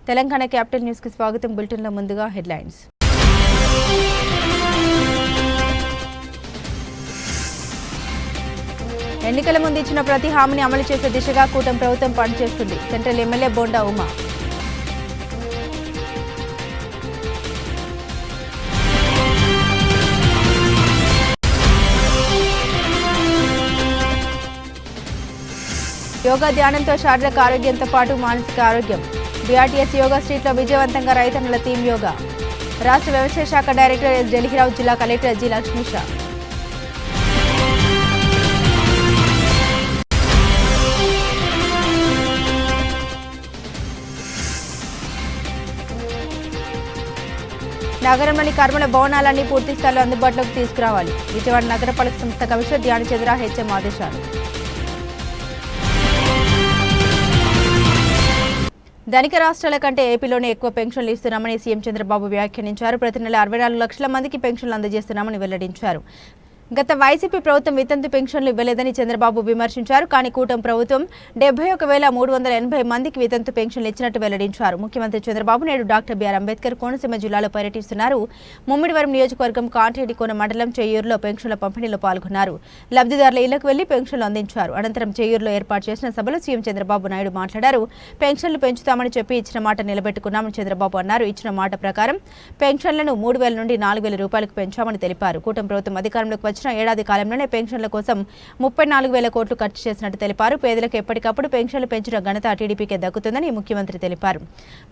Telangana capital news కి స్వాగతం. బులెటిన్లో ముందుగా హెడ్లైన్స్. ఎన్నికల ముందు ఇచ్చిన ప్రతి హామీని అమలు చేసే దిశగా కూటమి ప్రభుత్వం పనిచేస్తుంది. Central MLA Bonda Uma. యోగా ధ్యానంతో శారీరక ఆరోగ్యంతో పాటు మానసిక ఆరోగ్యం. బీఆర్టీఎస్ యోగా స్ట్రీట్లో విజయవంతంగా రైతన్నుల థీమ్ యోగా. రాష్ట్ర వ్యవసాయ శాఖ డైరెక్టర్ ఎస్ ఢిల్లీరావు, జిల్లా కలెక్టర్ జి లక్ష్మీషా. నగరంలోని కర్మల భవనాలన్నీ పూర్తి స్థాయిలో అందుబాటులోకి తీసుకురావాలి. విజయవాడ నగరపాలక సంస్థ కమిషనర్ ధ్యానచంద్ర హెచ్ఎం ఆదేశాలు. ధనిక రాష్ట్రాల కంటే ఏపీలోనే ఎక్కువ పెన్షన్లు ఇస్తున్నామని సీఎం చంద్రబాబు వ్యాఖ్యానించారు. ప్రతి నెల 64 లక్షల మందికి పెన్షన్లు అందజేస్తున్నామని వెల్లడించారు. గత వైసీపీ ప్రభుత్వం వితంతు పెన్షన్లు ఇవ్వలేదని చంద్రబాబు విమర్శించారు. కానీ కూటమి ప్రభుత్వం 71,380 మందికి వితంతు పెన్షన్లు ఇచ్చినట్టు వెల్లడించారు. ముఖ్యమంత్రి చంద్రబాబు నేడు డాక్టర్ బిఆర్ అంబేద్కర్ కోనసీమ జిల్లాలో పర్యటిస్తున్నారు. ముమ్మిడివరం నియోజకవర్గం కాంటిరెడ్డికోన మండలం చేయూరులో పెన్షన్ల పంపిణీలో పాల్గొన్నారు. లబ్ధిదారుల ఇళ్లకు వెళ్లి పెన్షన్లు అందించారు. అనంతరం చేయూరులో ఏర్పాటు చేసిన సభలో సీఎం చంద్రబాబు నాయుడు మాట్లాడారు. పెన్షన్లు పెంచుతామని చెప్పి ఇచ్చిన మాట నిలబెట్టుకున్నామని చంద్రబాబు అన్నారు. ఇచ్చిన మాట ప్రకారం పెన్షన్లను 3,000 నుండి 4,000 రూపాయలకు పెంచామని తెలిపారు. కూటమి ప్రభుత్వం అధికారంలోకి ఏడాది కాలంలోనే పెన్షన్ల కోసం 34,000 కోట్లు ఖర్చు చేసినట్టు తెలిపారు. పేదలకు ఎప్పటికప్పుడు పెన్షన్లు పెంచిన ఘనత టీడీపీకే దక్కుతుందని ముఖ్యమంత్రి తెలిపారు.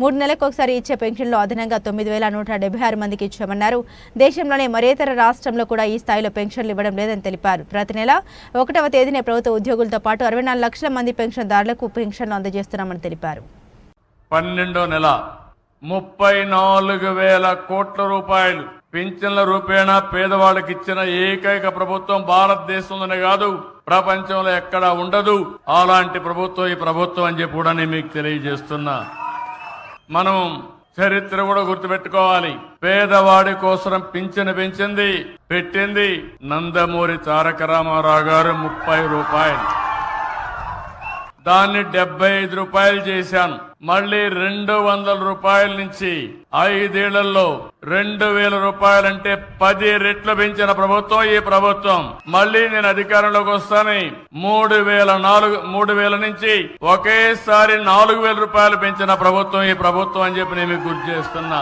3 నెలలకు ఒకసారి ఇచ్చే పెన్షన్లో అదనంగా 9,176 మందికి ఇచ్చామన్నారు. దేశంలోనే మరేతర రాష్ట్రంలో కూడా ఈ స్థాయిలో పెన్షన్లు ఇవ్వడం లేదని తెలిపారు. ప్రతి నెల 1వ తేదీనే ప్రభుత్వ ఉద్యోగులతో పాటు 64 లక్షల మంది పెన్షన్దారులకు పెన్షన్లు అందజేస్తున్నామని తెలిపారు. 12వ నెల 34,000 కోట్ల రూపాయలు పింఛన్ల రూపేణా పేదవాళ్ళకి ఇచ్చిన ఏకైక ప్రభుత్వం భారతదేశంలోనే కాదు, ప్రపంచంలో ఎక్కడా ఉండదు. అలాంటి ప్రభుత్వం ఈ ప్రభుత్వం అని చెప్పి కూడా నేను మీకు తెలియజేస్తున్నా. మనం చరిత్ర కూడా గుర్తుపెట్టుకోవాలి. పేదవాడి కోసం పింఛను పెట్టింది నందమూరి తారక రామారావు గారు 30 రూపాయలు. దాన్ని 75 రూపాయలు చేశాను. మళ్ళీ 200 రూపాయల నుంచి 5 ఏళ్లలో 2,000 రూపాయలంటే 10 రెట్లు పెంచిన ప్రభుత్వం ఈ ప్రభుత్వం. మళ్ళీ నేను అధికారంలోకి వస్తాను 3,000 నుంచి ఒకేసారి 4,000 రూపాయలు పెంచిన ప్రభుత్వం ఈ ప్రభుత్వం అని చెప్పి నేను మీకు గుర్తు చేస్తున్నా.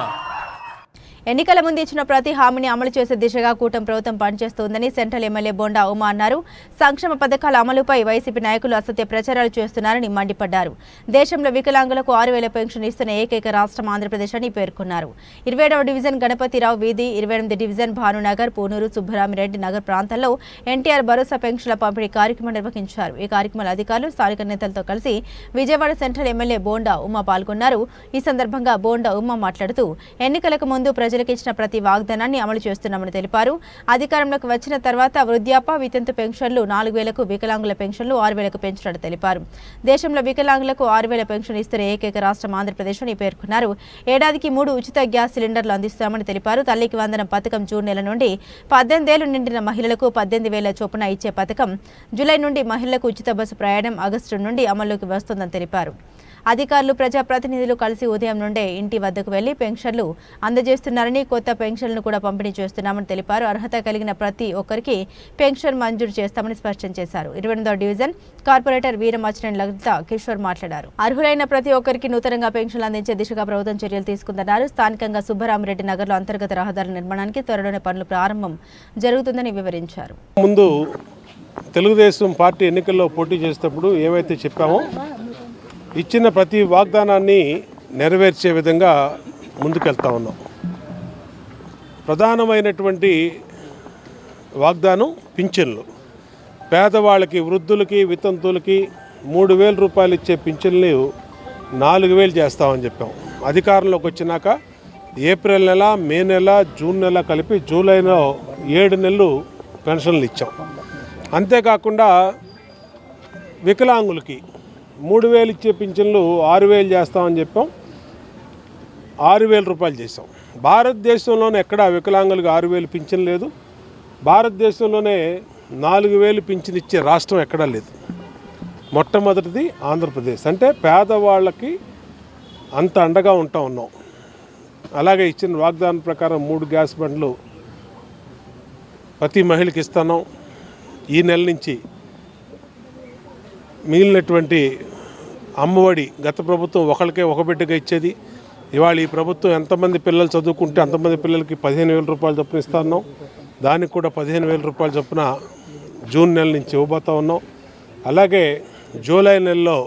ఎన్నికల ముందు ఇచ్చిన ప్రతి హామీని అమలు చేసే దిశగా కూటమి ప్రభుత్వం పనిచేస్తోందని సెంట్రల్ ఎమ్మెల్యే బోండా ఉమా అన్నారు. సంక్షేమ పథకాల అమలుపై వైసీపీ నాయకులు అసత్య ప్రచారాలు చేస్తున్నారని మండిపడ్డారు. దేశంలో వికలాంగులకు 6,000 పెన్షన్ ఇస్తున్న ఏకైక రాష్ట్రం ఆంధ్రప్రదేశ్ అని పేర్కొన్నారు. 27వ డివిజన్ గణపతిరావు వీధి, 28 డివిజన్ భానునగర్, పూనూరు, సుబ్బరామిరెడ్డి నగర్ ప్రాంతాల్లో ఎన్టీఆర్ భరోసా పెన్షన్ల పంపిణీ కార్యక్రమం నిర్వహించారు. ఈ కార్యక్రమంలో అధికారులు, స్థానిక నేతలతో కలిసి విజయవాడ సెంట్రల్ ఎమ్మెల్యే బోండా ఉమా పాల్గొన్నారు. ఈ సందర్భంగా బోండా ఉమా మాట్లాడుతూ ఎన్నికలకు ముందు ప్రజలకు ఇచ్చిన ప్రతి వాగ్దానాన్ని అమలు చేస్తున్నామని తెలిపారు. అధికారంలోకి వచ్చిన తర్వాత వృద్ధాప్య, వితంతు పెన్షన్లు 4,000కు, వికలాంగుల పెన్షన్లు 6,000కు పెంచినట్టు తెలిపారు. దేశంలో వికలాంగులకు 6,000 పెన్షన్ ఇస్తున్న ఏకైక రాష్ట్రం ఆంధ్రప్రదేశ్ అని పేర్కొన్నారు. ఏడాదికి 3 ఉచిత గ్యాస్ సిలిండర్లు అందిస్తామని తెలిపారు. తల్లికి వందనం పథకం జూన్ నెల నుండి 18 ఏళ్లు నిండిన మహిళలకు 18,000 చొప్పున ఇచ్చే పథకం జూలై నుండి, మహిళలకు ఉచిత బస్సు ప్రయాణం ఆగస్టు నుండి అమల్లోకి వస్తుందని తెలిపారు. అధికారులు, ప్రజాప్రతినిధులు కలిసి ఉదయం నుండే ఇంటి వద్దకు వెళ్లి పెన్షన్లు అందజేస్తున్నారని, కొత్త పెన్షన్లను కూడా పంపిణీ చేస్తున్నామని తెలిపారు. అర్హత కలిగిన ప్రతి ఒక్కరికి పెన్షన్ మంజూరు చేస్తామని స్పష్టం చేశారు. 28వ డివిజన్ కార్పొరేటర్ వీరమాచినేని లలిత కిషోర్ మాట్లాడారు. అర్హులైన ప్రతి ఒక్కరికి నూతనంగా పెన్షన్లు అందించే దిశగా ప్రభుత్వం చర్యలు తీసుకుందన్నారు. స్థానికంగా సుబ్బరామిరెడ్డి నగర్లో అంతర్గత రహదారుల నిర్మాణానికి త్వరలోనే పనులు ప్రారంభం జరుగుతుందని వివరించారు. ముందు తెలుగుదేశం పార్టీ ఎన్నికల్లో పోటీ చేసేటప్పుడు ఏవైతే చెప్పామో ఇచ్చిన ప్రతి వాగ్దానాన్ని నెరవేర్చే విధంగా ముందుకెళ్తా ఉన్నాం. ప్రధానమైనటువంటి వాగ్దానం పింఛన్లు. పేదవాళ్ళకి, వృద్ధులకి, వితంతులకి 3,000 రూపాయలు ఇచ్చే పింఛన్లు 4,000 చేస్తామని చెప్పాం. అధికారంలోకి వచ్చినాక ఏప్రిల్ నెల, మే నెల, జూన్ నెల కలిపి జూలైలో 7 నెలలు పెన్షన్లు ఇచ్చాం. అంతేకాకుండా వికలాంగులకి 3,000 ఇచ్చే పింఛన్లు 6,000 చేస్తామని చెప్పాం. 6,000 రూపాయలు చేసాం. భారతదేశంలోనే ఎక్కడా వికలాంగులకు 6,000 పింఛన్ లేదు. భారతదేశంలోనే 4,000 పింఛన్ ఇచ్చే రాష్ట్రం ఎక్కడా లేదు. మొట్టమొదటిది ఆంధ్రప్రదేశ్. అంటే పేదవాళ్ళకి అంత అండగా ఉంటా ఉన్నాం. అలాగే ఇచ్చిన వాగ్దానం ప్రకారం 3 గ్యాస్ బండ్లు ప్రతి మహిళకి ఇస్తున్నాం. ఈ నెల నుంచి మిగిలినటువంటి అమ్మఒడి గత ప్రభుత్వం ఒకరికే ఒక బిడ్డగా ఇచ్చేది, ఇవాళ ఈ ప్రభుత్వం ఎంతమంది పిల్లలు చదువుకుంటే అంతమంది పిల్లలకి 15,000 రూపాయలు చొప్పున ఇస్తున్నాం. దానికి కూడా 15,000 రూపాయలు చొప్పున జూన్ నెల నుంచి ఇవ్వబోతా ఉన్నాం. అలాగే జూలై నెలలో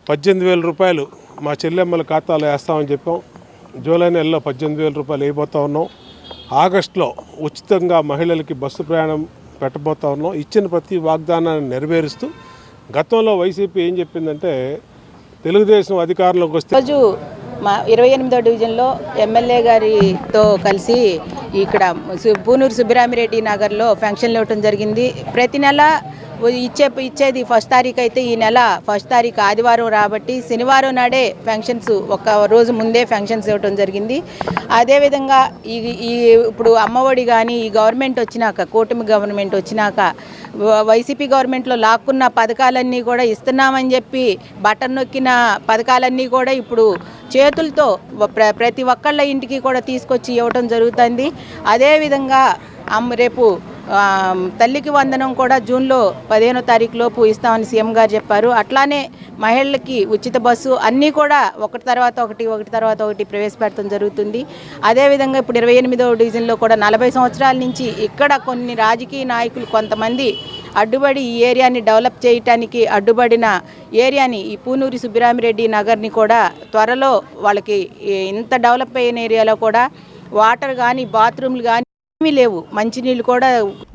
18,000 రూపాయలు మా చెల్లెమ్మల ఖాతాలో వేస్తామని చెప్పాం. జూలై నెలలో 18,000 రూపాయలు వేయబోతా ఉన్నాం. ఆగస్టులో ఉచితంగా మహిళలకి బస్సు ప్రయాణం పెట్టబోతా ఉన్నాం. ఇచ్చిన ప్రతి వాగ్దానాన్ని నెరవేరుస్తూ గతంలో వైసీపీ ఏం చెప్పిందంటే తెలుగుదేశం అధికారంలోకి వస్తే రోజు మా 28వ డివిజన్లో ఎమ్మెల్యే గారితో కలిసి ఇక్కడ పూనూరు సుబ్బిరామిరెడ్డి నగర్లో ఫంక్షన్లు ఇవ్వటం జరిగింది. ప్రతి నెల ఇచ్చేది 1వ తారీఖు అయితే ఈ నెల 1వ తారీఖు ఆదివారం రాబట్టి శనివారం నాడే ఫంక్షన్స్ ఒక రోజు ముందే ఫంక్షన్స్ ఇవ్వటం జరిగింది. అదేవిధంగా ఈ ఇప్పుడు అమ్మఒడి కానీ ఈ గవర్నమెంట్ వచ్చినాక కూటమి గవర్నమెంట్ వచ్చినాక వైసీపీ గవర్నమెంట్లో లాక్కున్న పథకాలన్నీ కూడా ఇస్తున్నామని చెప్పి బటన్ నొక్కిన పథకాలన్నీ కూడా ఇప్పుడు చేతులతో ప్రతి ఒక్కళ్ళ ఇంటికి కూడా తీసుకొచ్చి ఇవ్వటం జరుగుతుంది. అదేవిధంగా రేపు తల్లికి వందనం కూడా జూన్లో 15వ తారీఖు లోపు ఇస్తామని సీఎం గారు చెప్పారు. అట్లానే మహిళలకి ఉచిత బస్సు అన్నీ కూడా ఒకటి తర్వాత ఒకటి ప్రవేశపెట్టడం జరుగుతుంది. అదేవిధంగా ఇప్పుడు 28వ డివిజన్లో కూడా 40 సంవత్సరాల నుంచి ఇక్కడ కొన్ని రాజకీయ నాయకులు కొంతమంది అడ్డుపడి ఈ ఏరియాని డెవలప్ చేయటానికి అడ్డుపడిన ఏరియాని ఈ పూనూరి సుబ్బిరామిరెడ్డి నగర్ని కూడా త్వరలో వాళ్ళకి ఇంత డెవలప్ అయిన ఏరియాలో కూడా వాటర్ కానీ బాత్రూమ్లు కానీ లేవు, మంచినీళ్ళు కూడా.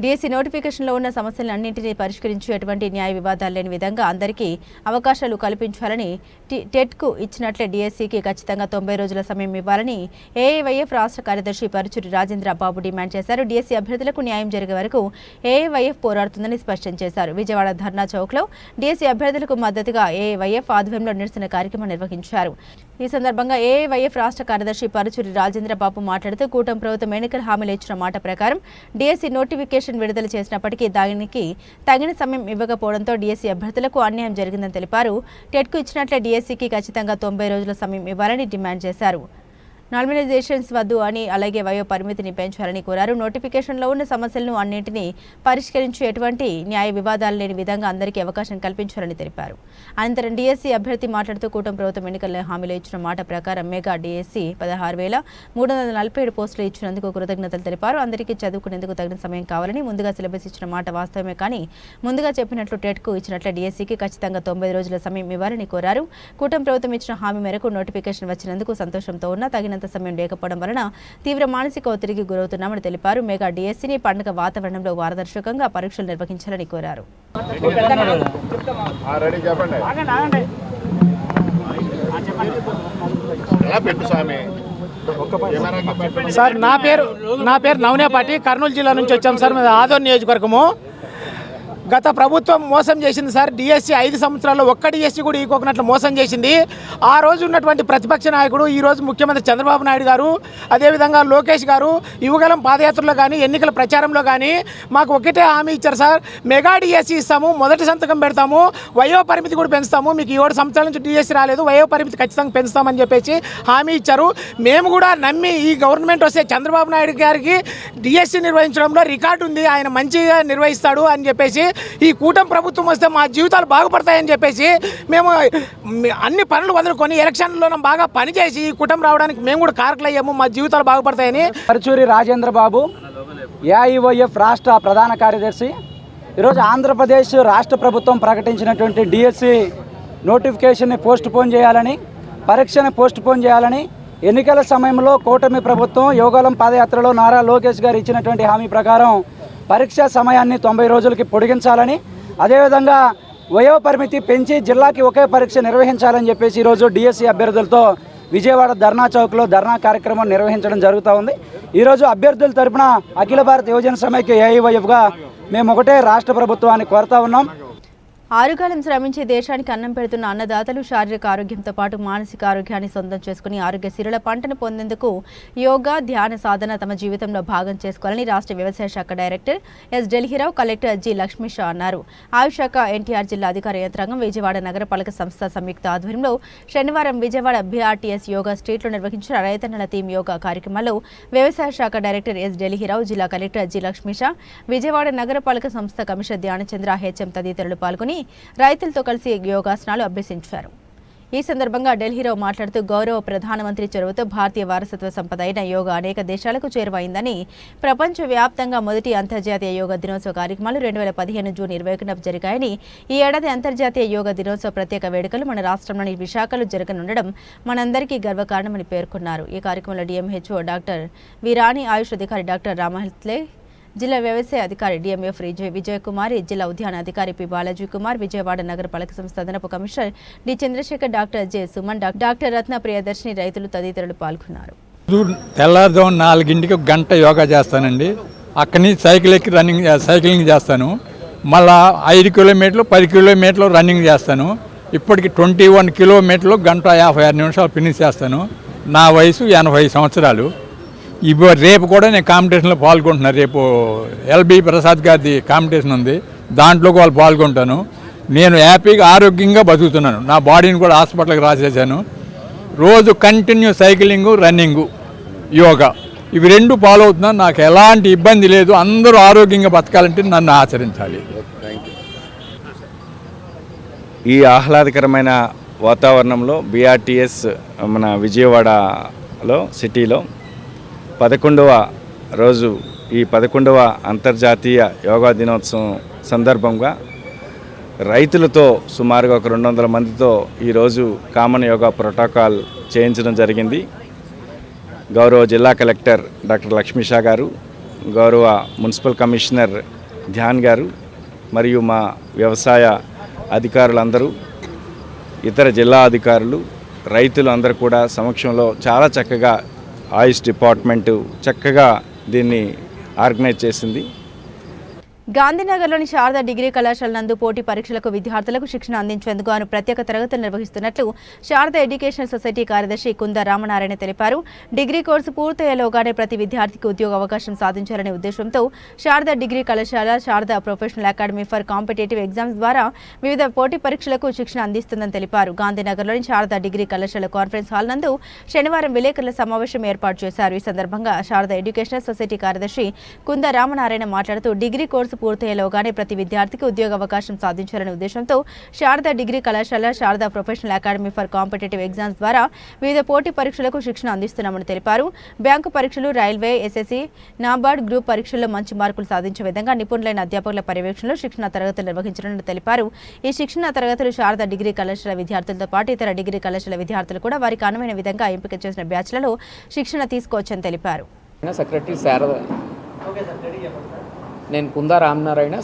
డిఎస్సి నోటిఫికేషన్లో ఉన్న సమస్యలన్నింటినీ పరిష్కరించి ఎటువంటి న్యాయ వివాదాలు లేని విధంగా అందరికీ అవకాశాలు కల్పించాలని టెట్కు ఇచ్చినట్లే డిఎస్సికి ఖచ్చితంగా 90 రోజుల సమయం ఇవ్వాలని ఏఐవైఎఫ్ రాష్ట్ర కార్యదర్శి పరుచూరి రాజేంద్ర బాబు డిమాండ్ చేశారు. డిఎస్సి అభ్యర్థులకు న్యాయం జరిగే వరకు ఏఐవైఎఫ్ పోరాడుతుందని స్పష్టం చేశారు. విజయవాడ ధర్నా చౌక్లో డిఎస్సి అభ్యర్థులకు మద్దతుగా ఏఐవైఎఫ్ ఆధ్వర్యంలో నిరసన కార్యక్రమం నిర్వహించారు. ఈ సందర్భంగా ఏఐవైఎఫ్ రాష్ట్ర కార్యదర్శి పరుచూరి రాజేంద్ర బాబు మాట్లాడుతూ కూటమి ప్రభుత్వం ఎన్నికల హామీలు ఇచ్చిన మాట ప్రకారం డిఎస్సి నోటిఫికేషన్ విడుదల చేసినప్పటికీ దానికి తగిన సమయం ఇవ్వకపోవడంతో డిఎస్సి అభ్యర్థులకు అన్యాయం జరిగిందని తెలిపారు. టెట్కు ఇచ్చినట్లే డిఎస్సికి ఖచ్చితంగా 90 రోజుల సమయం ఇవ్వాలని డిమాండ్ చేశారు. నామినైజేషన్స్ వద్దు అని, అలాగే వయో పరిమితిని పెంచాలని కోరారు. నోటిఫికేషన్లో ఉన్న సమస్యలను అన్నింటినీ పరిష్కరించి ఎటువంటి న్యాయ వివాదాలు లేని విధంగా అందరికీ అవకాశం కల్పించాలని తెలిపారు. అనంతరం డిఎస్సి అభ్యర్థి మాట్లాడుతూ కూటమి ప్రభుత్వం ఎన్నికల్లో హామీలో ఇచ్చిన మాట ప్రకారం మెగా డిఎస్సి 16,347 పోస్టులు ఇచ్చినందుకు కృతజ్ఞతలు తెలిపారు. అందరికీ చదువుకునేందుకు తగిన సమయం కావాలని, ముందుగా సిలబస్ ఇచ్చిన మాట వాస్తవమే కానీ ముందుగా చెప్పినట్లు టెట్కు ఇచ్చినట్లే డిఎస్సికి ఖచ్చితంగా 90 రోజుల సమయం ఇవ్వాలని కోరారు. కూటమి ప్రభుత్వం ఇచ్చిన హామీ మేరకు నోటిఫికేషన్ వచ్చినందుకు సంతోషంతో ఉన్న తగినంత సమయం లేకపోవడం వలన తీవ్ర మానసిక ఒత్తిడికి గురవుతున్నామని తెలిపారు. మెగా డిఎస్సిని పండుగ వాతావరణంలో పారదర్శకంగా పరీక్షలు నిర్వహించాలని కోరారు. సార్ నా పేరు నవనేపాటి, కర్నూలు జిల్లా నుంచి వచ్చాం సార్. ఆదోని నియోజకవర్గము. గత ప్రభుత్వం మోసం చేసింది సార్. డిఎస్సి 5 సంవత్సరాల్లో ఒక్క డిఎస్సి కూడా ఈకోకున్నట్లు మోసం చేసింది. ఆ రోజు ఉన్నటువంటి ప్రతిపక్ష నాయకుడు ఈరోజు ముఖ్యమంత్రి చంద్రబాబు నాయుడు గారు, అదేవిధంగా లోకేష్ గారు యువగలం పాదయాత్రలో కానీ ఎన్నికల ప్రచారంలో కానీ మాకు ఒకటే హామీ ఇచ్చారు సార్. మెగా డిఎస్సి ఇస్తాము, మొదటి సంతకం పెడతాము, వయో పరిమితి కూడా పెంచుతాము, మీకు 7 సంవత్సరాల నుంచి డిఎస్సి రాలేదు, వయో పరిమితి ఖచ్చితంగా పెంచుతామని చెప్పేసి హామీ ఇచ్చారు. మేము కూడా నమ్మి ఈ గవర్నమెంట్ వస్తే చంద్రబాబు నాయుడు గారికి డిఎస్సి నిర్వహించడంలో రికార్డు ఉంది, ఆయన మంచిగా నిర్వహిస్తాడు అని చెప్పేసి, ఈ కూటమి ప్రభుత్వం వస్తే మా జీవితాలు బాగుపడతాయని చెప్పేసి మేము అన్ని పనులు వదులుకొని ఎలక్షన్లో బాగా పనిచేసి ఈ కూటమి రావడానికి మేము కూడా కారకులయ్యాము, మా జీవితాలు బాగుపడతాయని. పరుచూరి రాజేంద్ర బాబు, ఏఐవైఎఫ్ రాష్ట్ర ప్రధాన కార్యదర్శి. ఈరోజు ఆంధ్రప్రదేశ్ రాష్ట్ర ప్రభుత్వం ప్రకటించినటువంటి డిఎస్సి నోటిఫికేషన్ని పోస్ట్పోన్ చేయాలని, పరీక్షని పోస్ట్పోన్ చేయాలని ఎన్నికల సమయంలో కూటమి ప్రభుత్వం యోగాలం పాదయాత్రలో నారా లోకేష్ గారు ఇచ్చినటువంటి హామీ ప్రకారం పరీక్షా సమయాన్ని 90 రోజులకి పొడిగించాలని, అదేవిధంగా వయో పరిమితి పెంచి జిల్లాకి ఒకే పరీక్ష నిర్వహించాలని చెప్పేసి ఈరోజు డిఎస్సి అభ్యర్థులతో విజయవాడ ధర్నా చౌక్లో ధర్నా కార్యక్రమం నిర్వహించడం జరుగుతూ ఉంది. ఈరోజు అభ్యర్థుల తరపున అఖిల భారత యువజన సమైక్య ఏఐవైఎఫ్గా మేము ఒకటే రాష్ట్ర ప్రభుత్వాన్ని కోరుతా ఉన్నాం. ఆరుగాలం శ్రమించి దేశానికి అన్నం పెడుతున్న అన్నదాతలు శారీరక ఆరోగ్యంతో పాటు మానసిక ఆరోగ్యాన్ని సొంతం చేసుకుని ఆరోగ్యశీరుల పంటను పొందేందుకు యోగా ధ్యాన సాధన తమ జీవితంలో భాగం చేసుకోవాలని రాష్ట్ర వ్యవసాయ శాఖ director S Dilli Rao collector G Lakshmisha అన్నారు. ఆయుష్ శాఖ ఎన్టీఆర్ జిల్లా అధికార యంత్రాంగం విజయవాడ నగరపాలక సంస్థ సంయుక్త ఆధ్వర్యంలో శనివారం విజయవాడ బీఆర్టీఎస్ యోగా స్ట్రీట్లో నిర్వహించిన రైతన్నల థీమ్ యోగా కార్యక్రమంలో వ్యవసాయ శాఖ డైరెక్టర్ ఎస్ ఢిల్లీరావు, జిల్లా కలెక్టర్ జి లక్ష్మీషా, విజయవాడ నగరపాలక సంస్థ కమిషనర్ ధ్యానచంద్ర హెచ్ఎం తదితరులు పాల్గొని రైతులతో కలిసి యోగాసనాలు అభ్యసించారు. ఈ సందర్భంగా ఢిల్లీరావు మాట్లాడుతూ గౌరవ ప్రధానమంత్రి చొరవతో భారతీయ వారసత్వ సంపద అయిన యోగా అనేక దేశాలకు చేరువైందని, ప్రపంచవ్యాప్తంగా మొదటి అంతర్జాతీయ యోగా దినోత్సవ కార్యక్రమాలు 2015 జూన్ 21న జరిగాయని, ఈ ఏడాది అంతర్జాతీయ యోగా దినోత్సవ ప్రత్యేక వేడుకలు మన రాష్ట్రంలోని విశాఖలో జరగనుండడం మనందరికీ గర్వకారణమని పేర్కొన్నారు. ఈ కార్యక్రమంలో డిఎంహెచ్ఓ డాక్టర్ విరాణి, ఆయుష్ అధికారి డాక్టర్ రామహత్లే, జిల్లా వ్యవసాయ అధికారి డిఎంఎఫ్ విజయ్ కుమారి, జిల్లా ఉద్యాన అధికారి పి బాలాజీ కుమార్, విజయవాడ నగరపాలక సంస్థ అదనపు commissioner D Chandrashekar, doctor J Suman, doctor Ratna Priyadarshini, రైతులు తదితరులు పాల్గొన్నారు. తెల్లారుజాము 4ంటికి గంట యోగా చేస్తానండి. అక్కడి నుంచి సైకిల్ ఎక్కి సైక్లింగ్ చేస్తాను. మళ్ళా 5 కిలోమీటర్లు 10 కిలోమీటర్లు రన్నింగ్ చేస్తాను. ఇప్పటికి 21 కిలోమీటర్లు గంట 56 నిమిషాలు ఫినిష్ చేస్తాను. నా వయసు 80 సంవత్సరాలు. రేపు కూడా నేను కాంపిటీషన్లో పాల్గొంటున్నాను. రేపు ఎల్బి ప్రసాద్ గారిది కాంపిటీషన్ ఉంది, దాంట్లో వాళ్ళు పాల్గొంటాను. నేను హ్యాపీగా ఆరోగ్యంగా బతుకుతున్నాను. నా బాడీని కూడా హాస్పిటల్కి రాసేసాను. రోజు కంటిన్యూ సైక్లింగు, రన్నింగు, యోగా ఇవి 2 ఫాలో అవుతున్నాను. నాకు ఎలాంటి ఇబ్బంది లేదు. అందరూ ఆరోగ్యంగా బతకాలంటే నన్ను ఆచరించాలి. ఈ ఆహ్లాదకరమైన వాతావరణంలో బీఆర్టీఎస్ మన విజయవాడలో సిటీలో 11వ రోజు, ఈ 11వ అంతర్జాతీయ యోగా దినోత్సవం సందర్భంగా రైతులతో సుమారుగా ఒక 200 మందితో ఈరోజు కామన్ యోగా ప్రోటోకాల్ చేయించడం జరిగింది. గౌరవ జిల్లా కలెక్టర్ డాక్టర్ లక్ష్మీషా గారు, గౌరవ మున్సిపల్ కమిషనర్ ధ్యాన్ గారు మరియు మా వ్యవసాయ అధికారులందరూ, ఇతర జిల్లా అధికారులు, రైతులు అందరూ కూడా సమక్షంలో చాలా చక్కగా ఆయుష్ డిపార్ట్మెంటు చక్కగా దీన్ని ఆర్గనైజ్ చేసింది. గాంధీనగర్లోని శారదా డిగ్రీ కళాశాల నందు పోటీ పరీక్షలకు విద్యార్థులకు శిక్షణ అందించేందుకు గాను ప్రత్యేక తరగతులు నిర్వహిస్తున్నట్లు శారదా ఎడ్యుకేషన్ సొసైటీ కార్యదర్శి కుంద రామనారాయణ తెలిపారు. డిగ్రీ కోర్సు పూర్తయ్యేలోగానే ప్రతి విద్యార్థికి ఉద్యోగ అవకాశం సాధించాలనే ఉద్దేశంతో శారదా డిగ్రీ కళాశాల Sharada professional academy for competitive exams ద్వారా వివిధ పోటీ పరీక్షలకు శిక్షణ అందిస్తుందని తెలిపారు. గాంధీనగర్లోని శారదా డిగ్రీ కళాశాల కాన్ఫరెన్స్ హాల్ నందు శనివారం విలేకరుల సమావేశం ఏర్పాటు చేశారు. ఈ సందర్భంగా శారదా ఎడ్యుకేషన్ సొసైటీ కార్యదర్శి కుంద రామనారాయణ మాట్లాడుతూ డిగ్రీ కోర్సు పూర్తయ్యేలోగానే ప్రతి విద్యార్థికి ఉద్యోగ అవకాశం సాధించాలనే ఉద్దేశంతో శారదా డిగ్రీ కళాశాల Sharada professional academy for competitive exams ద్వారా వివిధ పోటీ పరీక్షలకు శిక్షణ అందిస్తున్నామని తెలిపారు. బ్యాంకు పరీక్షలు, రైల్వే, ఎస్ఎస్సీ, నాబార్డ్ గ్రూప్ పరీక్షల్లో మంచి మార్కులు సాధించే విధంగా నిపుణులైన అధ్యాపకుల పర్యవేక్షణలో శిక్షణ తరగతులు నిర్వహించనున్నట్లు తెలిపారు. ఈ శిక్షణ తరగతులు శారదా డిగ్రీ కళాశాల విద్యార్థులతో పాటు ఇతర డిగ్రీ కళాశాల విద్యార్థులు కూడా వారికి అనువైన విధంగా ఎంపిక చేసిన బ్యాచ్లలో శిక్షణ తీసుకోవచ్చని తెలిపారు. సెక్రటరీ శారదా, నేను Kunda Ramanarayana,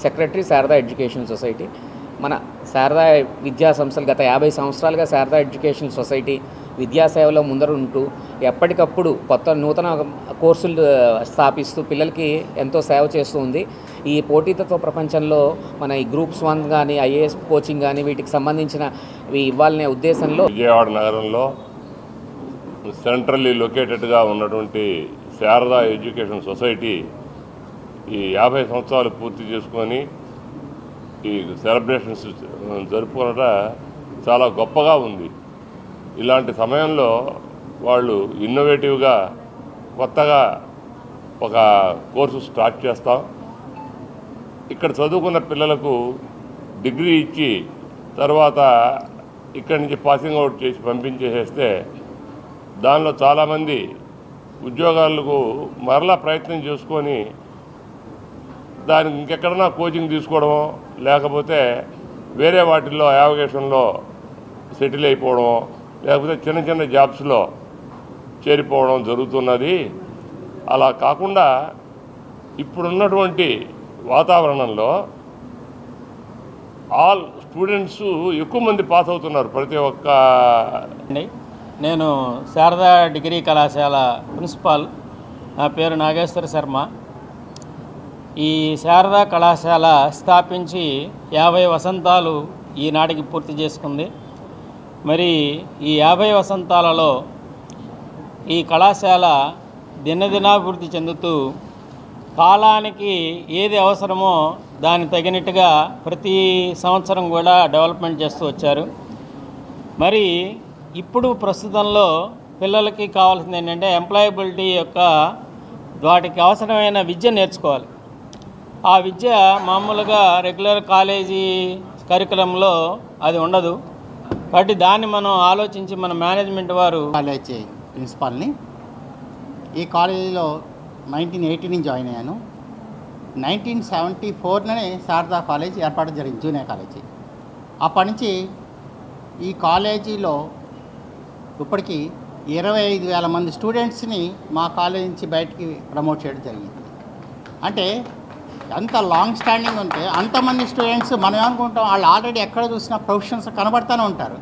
secretary Sarada education society. మన శారదా విద్యా సంస్థలు గత 50 సంవత్సరాలుగా శారదా ఎడ్యుకేషన్ సొసైటీ విద్యాసేవలో ముందరుంటూ ఎప్పటికప్పుడు నూతన కోర్సులు స్థాపిస్తూ పిల్లలకి ఎంతో సేవ చేస్తూ ఉంది. ఈ పోటీతత్వ ప్రపంచంలో మన ఈ గ్రూప్స్ 1 కానీ, ఐఏఎస్ కోచింగ్ కానీ వీటికి సంబంధించినవి ఇవ్వాలనే ఉద్దేశంలో విజయవాడ నగరంలో సెంట్రల్లీ లొకేటెడ్గా ఉన్నటువంటి శారదా ఎడ్యుకేషన్ సొసైటీ ఈ 50 సంవత్సరాలు పూర్తి చేసుకొని ఈ సెలబ్రేషన్స్ జరుపుకోవట చాలా గొప్పగా ఉంది. ఇలాంటి సమయంలో వాళ్ళు ఇన్నోవేటివ్గా కొత్తగా ఒక కోర్సు స్టార్ట్ చేస్తాం. ఇక్కడ చదువుకున్న పిల్లలకు డిగ్రీ ఇచ్చి తర్వాత ఇక్కడి నుంచి పాసింగ్ అవుట్ చేసి పంపించేసేస్తే దానిలో చాలామంది ఉద్యోగాలకు మరలా ప్రయత్నం చేసుకొని దానికి ఇంకెక్కడన్నా కోచింగ్ తీసుకోవడమో లేకపోతే వేరే వాటిల్లో యావిగేషన్లో సెటిల్ అయిపోవడం లేకపోతే చిన్న చిన్న జాబ్స్లో చేరిపోవడం జరుగుతున్నది. అలా కాకుండా ఇప్పుడున్నటువంటి వాతావరణంలో ఆల్ స్టూడెంట్స్ ఎక్కువ మంది పాస్ అవుతున్నారు. ప్రతి ఒక్క నేను శారదా డిగ్రీ కళాశాల ప్రిన్సిపాల్. నా పేరు నాగేశ్వర శర్మ. ఈ శారదా కళాశాల స్థాపించి 50 వసంతాలు ఈనాటికి పూర్తి చేసుకుంది. మరి ఈ 50 వసంతాలలో ఈ కళాశాల దినదినాభివృద్ధి చెందుతూ కాలానికి ఏది అవసరమో దానికి తగినట్టుగా ప్రతి సంవత్సరం కూడా డెవలప్మెంట్ చేస్తూ వచ్చారు. మరి ఇప్పుడు ప్రస్తుతంలో పిల్లలకి కావాల్సింది ఏంటంటే ఎంప్లాయబిలిటీ యొక్క వాటికి అవసరమైన విద్య నేర్చుకోవాలి. ఆ విద్య మామూలుగా రెగ్యులర్ కాలేజీ కరికులంలో అది ఉండదు. కాబట్టి దాన్ని మనం ఆలోచించి మన మేనేజ్మెంట్ వారు కాలేజీ ప్రిన్సిపాల్ని. ఈ కాలేజీలో 1980 జాయిన్ అయ్యాను. 1974లోనే శారదా కాలేజ్ ఏర్పాటు జరిగింది, జూనియర్ కాలేజీ. అప్పటి నుంచి ఈ కాలేజీలో ఇప్పటికీ 25,000 మంది స్టూడెంట్స్ని మా కాలేజీ నుంచి బయటికి ప్రమోట్ చేయడం జరిగింది. అంటే ఎంత లాంగ్ స్టాండింగ్ ఉంటే అంతమంది స్టూడెంట్స్ మనం ఏమనుకుంటాం, వాళ్ళు ఆల్రెడీ ఎక్కడ చూసినా ప్రొఫెషన్స్ కనబడుతూనే ఉంటారు.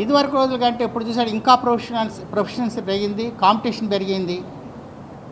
ఇదివరకు రోజుల కంటే ఇప్పుడు చూసాడు ఇంకా ప్రొఫెషనల్స్ పెరిగింది, కాంపిటీషన్ పెరిగింది.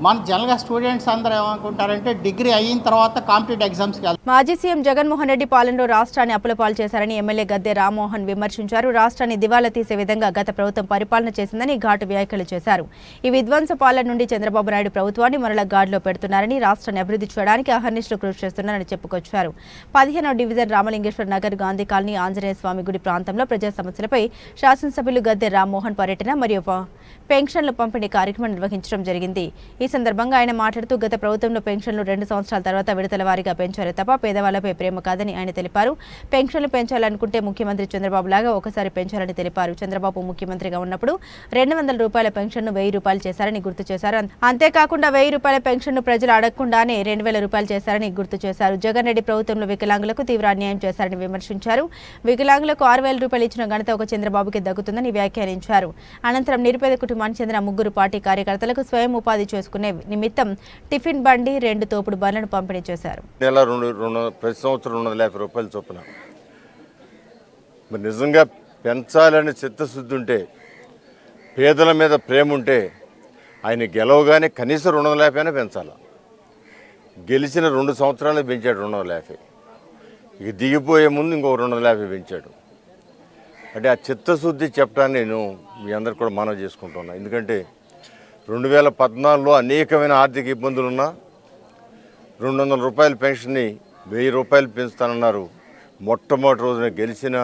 మన జనరల్గా స్టూడెంట్స్ అందరూ ఏమనుకుంటారంటే డిగ్రీ అయిన తర్వాత కాంపిటేటివ్ ఎగ్జామ్స్కి వెళ్తారు. మాజీ సీఎం జగన్మోహన్ రెడ్డి పాలనలో రాష్ట్రాన్ని అప్పులపాలు చేశారని ఎమ్మెల్యే గద్దె రామ్మోహన్ విమర్శించారు. రాష్ట్రాన్ని దివాలా తీసే విధంగా గత ప్రభుత్వం పరిపాలన చేసిందని ఘాటు వ్యాఖ్యలు చేశారు. ఈ విధ్వంస పాలన నుండి చంద్రబాబు నాయుడు ప్రభుత్వాన్ని మరల గాడిలో పెడుతున్నారని, రాష్ట్రాన్ని అభివృద్ధి చేయడానికి అహర్నిశలు కృషి చేస్తున్నారని చెప్పుకొచ్చారు. 15వ డివిజన్ రామలింగేశ్వర నగర్, గాంధీ కాలనీ, ఆంజనేయ స్వామి గుడి ప్రాంతంలో ప్రజా సమస్యలపై శాసనసభ్యులు గద్దె రామ్మోహన్ పర్యటన మరియు పెన్షన్ల పంపిణీ కార్యక్రమం నిర్వహించడం జరిగింది. ఈ సందర్భంగా ఆయన మాట్లాడుతూ గత ప్రభుత్వంలో పెన్షన్లు 2 సంవత్సరాల తర్వాత విడతల వారీగా పెంచారే తప్ప పేదవాళ్లపై ప్రేమ కాదని ఆయన తెలిపారు. పెన్షన్లు పెంచాలనుకుంటే ముఖ్యమంత్రి చంద్రబాబు లాగా ఒకసారి పెంచాలని తెలిపారు. చంద్రబాబు ముఖ్యమంత్రిగా ఉన్నప్పుడు 200 రూపాయల పెన్షన్ను 1000 రూపాయలు చేశారని గుర్తు చేశారు. అంతేకాకుండా 1000 రూపాయల పెన్షన్ను ప్రజలు అడగకుండానే 2000 రూపాయలు చేశారని గుర్తు చేశారు. జగన్ రెడ్డి ప్రభుత్వంలో వికలాంగులకు తీవ్ర అన్యాయం చేశారని విమర్శించారు. వికలాంగులకు 6000 రూపాయలు ఇచ్చిన ఘనత ఒక చంద్రబాబుకి దక్కుతుందని వ్యాఖ్యానించారు. అనంతరం నిరుపేద కుటుంబానికి చెందిన 3 పార్టీ కార్యకర్తలకు స్వయం ఉపాధి చేసుకునే నిమిత్తం టిఫిన్ బండి, 2 తోపుడు బండ్లను పంపిణీ చేశారు. నెల ప్రతి సంవత్సరం 250 రూపాయలు చొప్పున. మరి నిజంగా పెంచాలని చిత్తశుద్ధి ఉంటే, పేదల మీద ప్రేమ ఉంటే ఆయన గెలవగానే కనీసం 250 పెంచాలి. గెలిచిన 2 సంవత్సరాలు పెంచాడు 250. ఇక దిగిపోయే ముందు ఇంకో 250 పెంచాడు. అంటే ఆ చిత్తశుద్ధి చెప్పడాన్ని నేను మీ అందరికి కూడా మనవి చేసుకుంటున్నా. ఎందుకంటే 2014లో అనేకమైన ఆర్థిక ఇబ్బందులున్నా 200 రూపాయల పెన్షన్ని 1000 రూపాయలు పెంచుతానన్నారు. మొట్టమొదటి రోజున గెలిచిన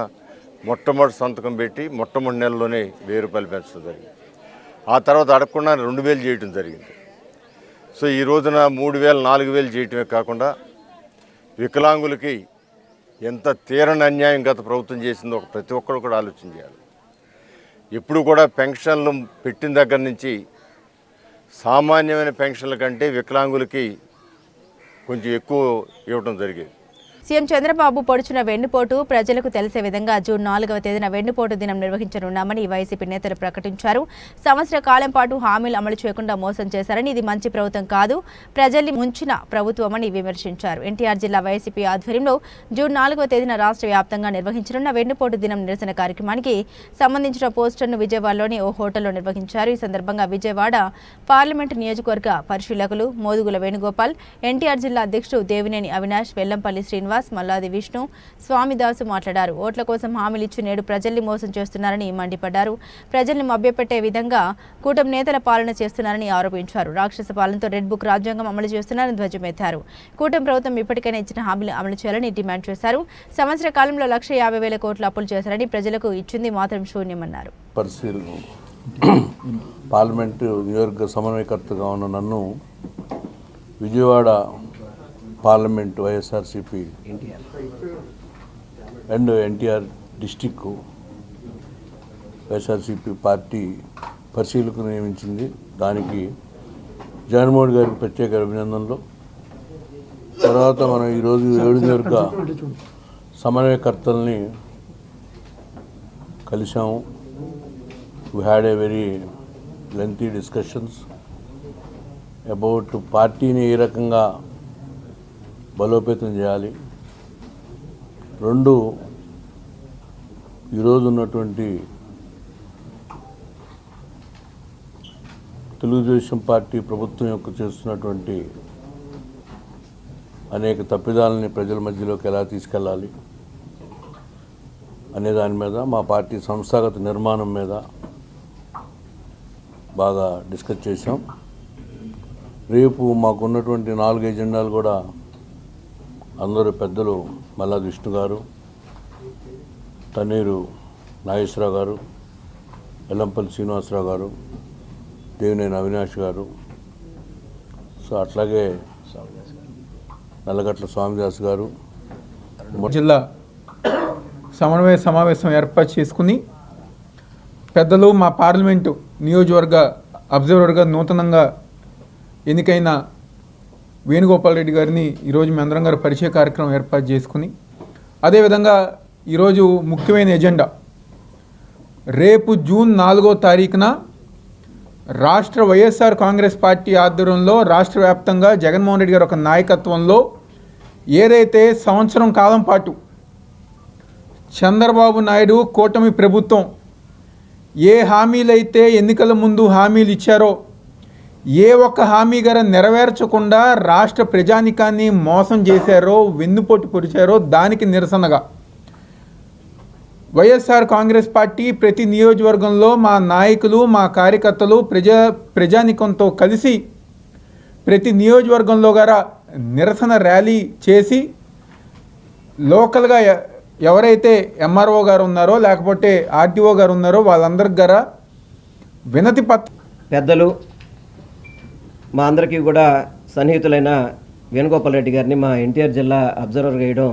మొట్టమొదటి సంతకం పెట్టి మొట్టమొదటి నెలలోనే 1000 రూపాయలు పెంచడం జరిగింది. ఆ తర్వాత అడగకుండా 2000 చేయటం జరిగింది. సో ఈ రోజున 3000, 4000 చేయటమే కాకుండా వికలాంగులకి ఎంత తీరని అన్యాయం గత ప్రభుత్వం చేసిందో ప్రతి ఒక్కరు కూడా ఆలోచన చేయాలి. ఎప్పుడు కూడా పెన్షన్లు పెట్టిన దగ్గర నుంచి సామాన్యమైన పెన్షన్ల కంటే వికలాంగులకి కొంచెం ఎక్కువ ఇవ్వడం జరిగేది. సీఎం చంద్రబాబు పొడిచిన వెన్నుపోటు ప్రజలకు తెలిసే విధంగా జూన్ 4వ తేదీన వెన్నుపోటు దినం నిర్వహించనున్నామని వైసీపీ నేతలు ప్రకటించారు. సంవత్సర కాలం పాటు హామీలు అమలు చేయకుండా మోసం చేశారని, ఇది మంచి ప్రభుత్వం కాదు, ప్రజల్ని ముంచిన ప్రభుత్వమని విమర్శించారు. ఎన్టీఆర్ జిల్లా వైసీపీ ఆధ్వర్యంలో జూన్ 4వ తేదీన రాష్ట్ర వ్యాప్తంగా నిర్వహించనున్న వెన్నుపోటు దినం నిరసన కార్యక్రమానికి సంబంధించిన పోస్టర్ను విజయవాడలోని ఓ హోటల్లో నిర్వహించారు. ఈ సందర్భంగా విజయవాడ పార్లమెంటు నియోజకవర్గ పరిశీలకులు మోదుగుల వేణుగోపాల్, ఎన్టీఆర్ జిల్లా అధ్యక్షుడు దేవినేని అవినాష్, వెల్లంపల్లి శ్రీనివాస్, మల్లాది విష్ణు, స్వామిదాసు మాట్లాడారు. ఓట్ల కోసం హామీలు ఇచ్చి నేడు ప్రజల్ని మోసం చేస్తున్నారని మండిపడ్డారు. ప్రజల్ని మభ్యపెట్టే విధంగా కూటమి నేతల పాలన చేస్తున్నారని ఆరోపించారు. రాక్షస పాలనతో రెడ్ బుక్ రాజ్యాంగం అమలు చేస్తున్నారని ధ్వజమెత్తారు. కూటమి ప్రభుత్వం ఇప్పటికైనా ఇచ్చిన హామీలు అమలు చేయాలని డిమాండ్ చేశారు. సంవత్సర కాలంలో 1,50,000 కోట్ల అప్పులు చేశారని, ప్రజలకు ఇచ్చింది మాత్రం శూన్యమన్నారు. పార్లమెంటు నియోజకవర్గ సమన్వయకర్తగా ఉన్న నన్ను Vijayawada parliament YSRCP and NTR district YSRCP party పరిశీలకులు నియమించింది. దానికి జగన్మోహన్ గారికి ప్రత్యేక అభినందనలు. తర్వాత మనం ఈరోజు 7 నియోజకవర్గ సమన్వయకర్తల్ని కలిసాము. We had a very lengthy discussions about పార్టీని ఏ రకంగా బలోపేతం చేయాలి. 2, ఈరోజు ఉన్నటువంటి తెలుగుదేశం పార్టీ ప్రభుత్వం యొక్క చేస్తున్నటువంటి అనేక తప్పిదాలని ప్రజల మధ్యలోకి ఎలా తీసుకెళ్ళాలి అనే దాని మీద, మా పార్టీ సంస్థాగత నిర్మాణం మీద బాగా డిస్కస్ చేసాం. రేపు మాకున్నటువంటి 4 ఎజెండాలు కూడా అందరూ పెద్దలు మల్లాది విష్ణు గారు, తన్నీరు నాగేశ్వరరావు గారు, ఎల్లంపల్లి శ్రీనివాసరావు గారు, దేవినేని అవినాష్ గారు, సో అట్లాగే నల్లగట్ల స్వామిదాస్ గారు జిల్లా సమన్వయ సమావేశం ఏర్పాటు చేసుకుని పెద్దలు మా పార్లమెంటు నియోజకవర్గ అబ్జర్వర్గా నూతనంగా ఎన్నికైన వేణుగోపాల్ రెడ్డి గారిని ఈరోజు మీ అందరం గారు పరిచయ కార్యక్రమం ఏర్పాటు చేసుకుని, అదేవిధంగా ఈరోజు ముఖ్యమైన ఎజెండా రేపు జూన్ 4వ తారీఖున రాష్ట్ర వైఎస్ఆర్ కాంగ్రెస్ పార్టీ ఆధ్వర్యంలో రాష్ట్ర వ్యాప్తంగా జగన్మోహన్ రెడ్డి గారి ఒక నాయకత్వంలో ఏదైతే సంవత్సరం కాలం పాటు చంద్రబాబు నాయుడు కూటమి ప్రభుత్వం ఏ హామీలైతే ఎన్నికల ముందు హామీలు ఇచ్చారో ఏ ఒక్క హామీ గారు నెరవేర్చకుండా రాష్ట్ర ప్రజానికాన్ని మోసం చేశారో, వెన్నుపోటు పొడిచారో దానికి నిరసనగా వైఎస్ఆర్ కాంగ్రెస్ పార్టీ ప్రతి నియోజకవర్గంలో మా నాయకులు, మా కార్యకర్తలు ప్రజానికంతో కలిసి ప్రతి నియోజకవర్గంలో గారా నిరసన ర్యాలీ చేసి లోకల్గా ఎవరైతే ఎంఆర్ఓ గారు ఉన్నారో లేకపోతే ఆర్టీఓ గారు ఉన్నారో వాళ్ళందరికి గారా వినతి పెద్దలు మా అందరికీ కూడా సన్నిహితులైన వేణుగోపాల్ రెడ్డి గారిని మా ఎన్టీఆర్ జిల్లా అబ్జర్వర్గా వేయడం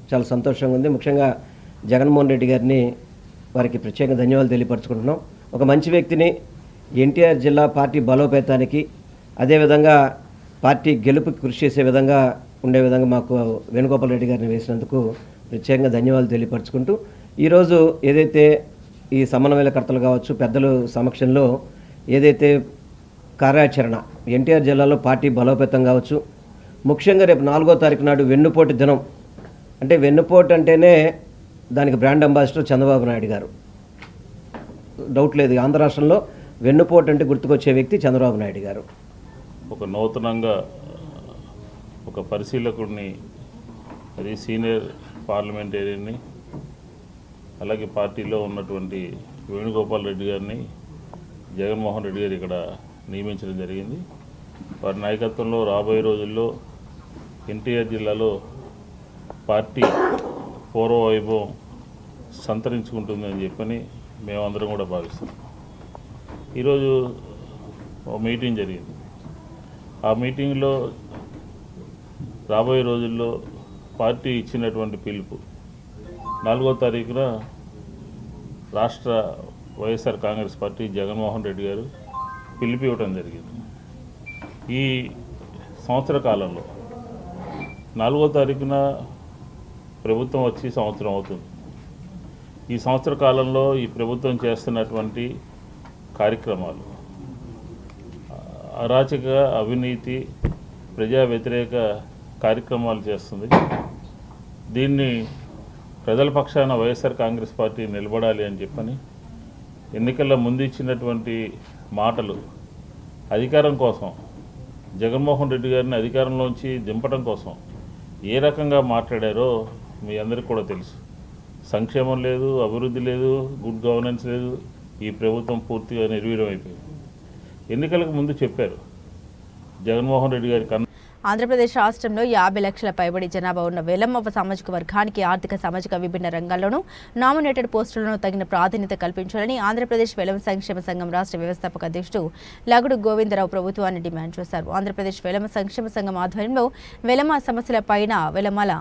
చాలా సంతోషంగా ఉంది. ముఖ్యంగా జగన్మోహన్ రెడ్డి గారిని వారికి ప్రత్యేక ధన్యవాదాలు తెలియపరచుకుంటున్నాం. ఒక మంచి వ్యక్తిని ఎన్టీఆర్ జిల్లా పార్టీ బలోపేతానికి, అదేవిధంగా పార్టీ గెలుపుకి కృషి చేసే విధంగా ఉండే విధంగా మాకు వేణుగోపాల్ రెడ్డి గారిని వేసినందుకు ప్రత్యేకంగా ధన్యవాదాలు తెలియపరచుకుంటూ, ఈరోజు ఏదైతే ఈ సమన్వయకర్తలు కావచ్చు పెద్దల సమక్షంలో ఏదైతే కార్యాచరణ ఎన్టీఆర్ జిల్లాలో పార్టీ బలోపేతం కావచ్చు, ముఖ్యంగా రేపు 4వ తారీఖు నాడు వెన్నుపోటు దినం. అంటే వెన్నుపోటు అంటేనే దానికి బ్రాండ్ అంబాసిడర్ చంద్రబాబు నాయుడు గారు, డౌట్ లేదు. ఆంధ్ర రాష్ట్రంలో వెన్నుపోటు అంటే గుర్తుకొచ్చే వ్యక్తి చంద్రబాబు నాయుడు గారు. ఒక నూతనంగా ఒక పరిశీలకుడిని, అది సీనియర్ పార్లమెంటేరియన్ని, అలాగే పార్టీలో ఉన్నటువంటి వేణుగోపాల్ రెడ్డి గారిని జగన్మోహన్ రెడ్డి గారు ఇక్కడ నియమించడం జరిగింది. వారి నాయకత్వంలో రాబోయే రోజుల్లో ఎన్టీఆర్ జిల్లాలో పార్టీ పూర్వ వైభవం సంతరించుకుంటుందని చెప్పని మేమందరం కూడా భావిస్తున్నాం. ఈరోజు ఒక మీటింగ్ జరిగింది. ఆ మీటింగ్లో రాబోయే రోజుల్లో పార్టీ ఇచ్చినటువంటి పిలుపు 4వ తారీఖున రాష్ట్ర వైఎస్ఆర్ కాంగ్రెస్ పార్టీ జగన్మోహన్ రెడ్డి గారు పిలుపు ఇవ్వడం జరిగింది. ఈ సంవత్సర కాలంలో 4వ తారీఖున ప్రభుత్వం వచ్చి సంవత్సరం అవుతుంది. ఈ సంవత్సర కాలంలో ఈ ప్రభుత్వం చేస్తున్నటువంటి కార్యక్రమాలు అరాచక, అవినీతి, ప్రజా వ్యతిరేక కార్యక్రమాలు చేస్తుంది. దీన్ని ప్రజల పక్షాన వైఎస్ఆర్ కాంగ్రెస్ పార్టీ నిలబడాలి అని చెప్పని ఎన్నికల ముందు ఇచ్చినటువంటి మాటలు అధికారం కోసం, జగన్మోహన్ రెడ్డి గారిని అధికారంలోంచి దింపడం కోసం ఏ రకంగా మాట్లాడారో మీ అందరికీ కూడా తెలుసు. సంక్షేమం లేదు, అభివృద్ధి లేదు, గుడ్ గవర్నెన్స్ లేదు. ఈ ప్రభుత్వం పూర్తిగా నిర్వీర్యం అయిపోయింది. ఎన్నికలకు ముందు చెప్పారు జగన్మోహన్ రెడ్డి గారి కన్నా. ఆంధ్రప్రదేశ్ రాష్ట్రంలో 50 లక్షల పైబడి జనాభా ఉన్న వెలమ సామాజిక వర్గానికి ఆర్థిక, సామాజిక విభిన్న రంగాల్లోనూ నామినేటెడ్ పోస్టులను తగిన ప్రాధాన్యత కల్పించాలని ఆంధ్రప్రదేశ్ వెలమ సంక్షేమ సంఘం రాష్ట్ర వ్యవస్థాపక అధ్యక్షుడు లగుడు గోవిందరావు ప్రభుత్వాన్ని డిమాండ్ చేశారు. ఆంధ్రప్రదేశ్ వెలమ సంక్షేమ సంఘం ఆధ్వర్యంలో వెలమ సమస్యలపైన, వెలమల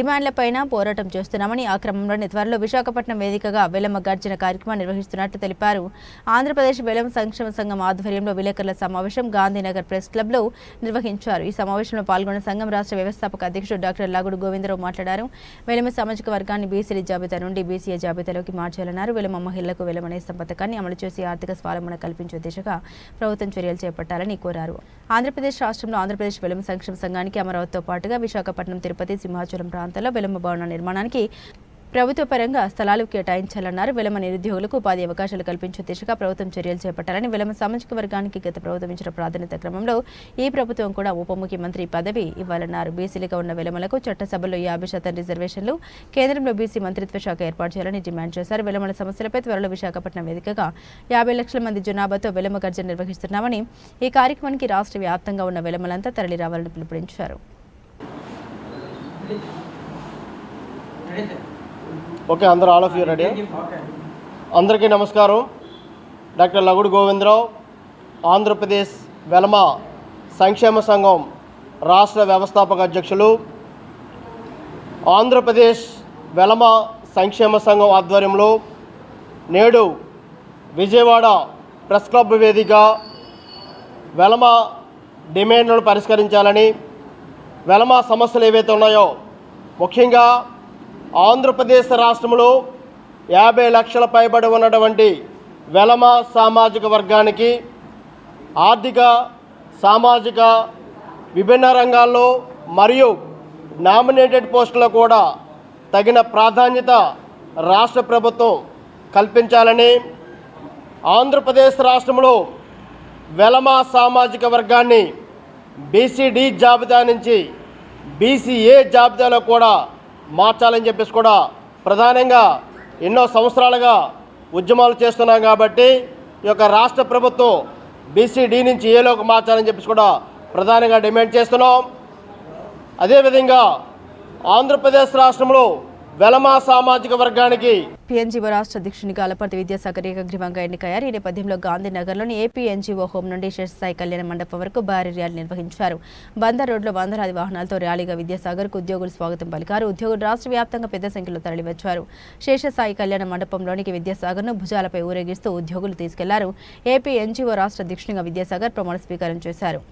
డిమాండ్లపైన పోరాటం చేస్తున్నామని, ఆ క్రమంలోనే త్వరలో విశాఖపట్నం వేదికగా వెలమ గర్జన కార్యక్రమం నిర్వహిస్తున్నట్లు తెలిపారు. ఆంధ్రప్రదేశ్ వెలమ సంక్షేమ సంఘం ఆధ్వర్యంలో విలేకరుల సమావేశం గాంధీనగర్ ప్రెస్ క్లబ్లో నిర్వహించారు. ఈ సమావేశంలో పాల్గొన్న సంఘం రాష్ట్ర వ్యవస్థాపక అధ్యక్షుడు డాక్టర్ లగుడు గోవిందరావు మాట్లాడారు. వెలమ సామాజిక వర్గాన్ని బీసీల జాబితా నుండి బీసీఏ జాబితాలోకి మార్చాలన్నారు. వెలమ మహిళలకు వెలమ నేస్తం పథకాన్ని అమలు చేసి ఆర్థిక స్వావలంబన కల్పించే దిశగా ప్రభుత్వం చర్యలు చేపట్టాలని కోరారు. ఆంధ్రప్రదేశ్ రాష్ట్రంలో ఆంధ్రప్రదేశ్ వెలమ సంక్షేమ సంఘానికి అమరావతితో పాటుగా విశాఖపట్నం, తిరుపతి, సింహాచలం ప్రాంతాల్లో వెలమ భవన నిర్మాణానికి ప్రభుత్వ పరంగా స్థలాలు కేటాయించాలన్నారు. వెలమ నిరుద్యోగులకు ఉపాధి అవకాశాలు కల్పించే దిశగా ప్రభుత్వం చర్యలు చేపట్టాలని వెలమ సామాజిక వర్గానికి గత ప్రభుత్వం ఇచ్చిన ప్రాధాన్యత క్రమంలో ఈ ప్రభుత్వం కూడా ఉప ముఖ్యమంత్రి పదవి ఇవ్వాలన్నారు. బీసీలుగా ఉన్న వెలమలకు చట్టసభలో 50% రిజర్వేషన్లు, కేంద్రంలో బీసీ మంత్రిత్వ శాఖ ఏర్పాటు చేయాలని డిమాండ్ చేశారు. వెలమల సమస్యలపై త్వరలో విశాఖపట్నం వేదికగా 50 లక్షల మంది జనాభాతో వెలమ గర్జన నిర్వహిస్తున్నామని, ఈ కార్యక్రమానికి రాష్ట్ర వ్యాప్తంగా ఉన్న వెలమలంతా తరలి రావాలని పిలుపునిచ్చారు. ఓకే, అందరూ ఆల్ ఆఫ్ యూ రెడీ? అందరికీ నమస్కారం. డాక్టర్ లగుడు గోవిందరావు, ఆంధ్రప్రదేశ్ వెలమ సంక్షేమ సంఘం రాష్ట్ర వ్యవస్థాపక అధ్యక్షులు. ఆంధ్రప్రదేశ్ వెలమ సంక్షేమ సంఘం ఆధ్వర్యంలో నేడు విజయవాడ ప్రెస్ క్లబ్ వేదిక వెలమ డిమాండ్లను పరిష్కరించాలని, వెలమ సమస్యలు ఏవైతే ఉన్నాయో ముఖ్యంగా ఆంధ్రప్రదేశ్ రాష్ట్రంలో 50 లక్షల పైబడి ఉన్నటువంటి వెలమ సామాజిక వర్గానికి ఆర్థిక, సామాజిక విభిన్న రంగాల్లో మరియు నామినేటెడ్ పోస్టుల్లో కూడా తగిన ప్రాధాన్యత రాష్ట్ర ప్రభుత్వం కల్పించాలని, ఆంధ్రప్రదేశ్ రాష్ట్రంలో వెలమ సామాజిక వర్గాన్ని బీసీడీ జాబితా నుంచి బీసీఏ జాబితాలో కూడా మార్చాలని చెప్పేసి కూడా ప్రధానంగా ఎన్నో సంవత్సరాలుగా ఉద్యమాలు చేస్తున్నాం. కాబట్టి ఈ యొక్క రాష్ట్ర ప్రభుత్వం బీసీడీ నుంచి ఏలోకి మార్చాలని చెప్పేసి కూడా ప్రధానంగా డిమాండ్ చేస్తున్నాం. అదేవిధంగా ఆంధ్రప్రదేశ్ రాష్ట్రంలో వెలమ సామాజిక వర్గానికి పీఎన్జీఓ రాష్ట్ర అధ్యక్షునిగా అలపర్తి విద్యాసాగర్ ఏకగ్రీవంగా ఎన్నికయ్యారు. ఈ నేపథ్యంలో గాంధీనగర్లోని ఏపీ ఎన్జీఓ హోం నుండి శేషసాయి కళ్యాణ మండపం వరకు భారీ ర్యాలీ నిర్వహించారు. బందర్ రోడ్లో వందలాది వాహనాలతో ర్యాలీగా విద్యాసాగర్కు ఉద్యోగులు స్వాగతం పలికారు. ఉద్యోగులు రాష్ట్ర వ్యాప్తంగా పెద్ద సంఖ్యలో తరలివచ్చారు. శేషసాయి కళ్యాణ మండపంలోనికి విద్యాసాగర్ను భుజాలపై ఊరేగిస్తూ ఉద్యోగులు తీసుకెళ్లారు. ఏపీ ఎన్జీఓ రాష్ట్ర అధ్యక్షునిగా విద్యాసాగర్ ప్రమాణ స్వీకారం చేశారు.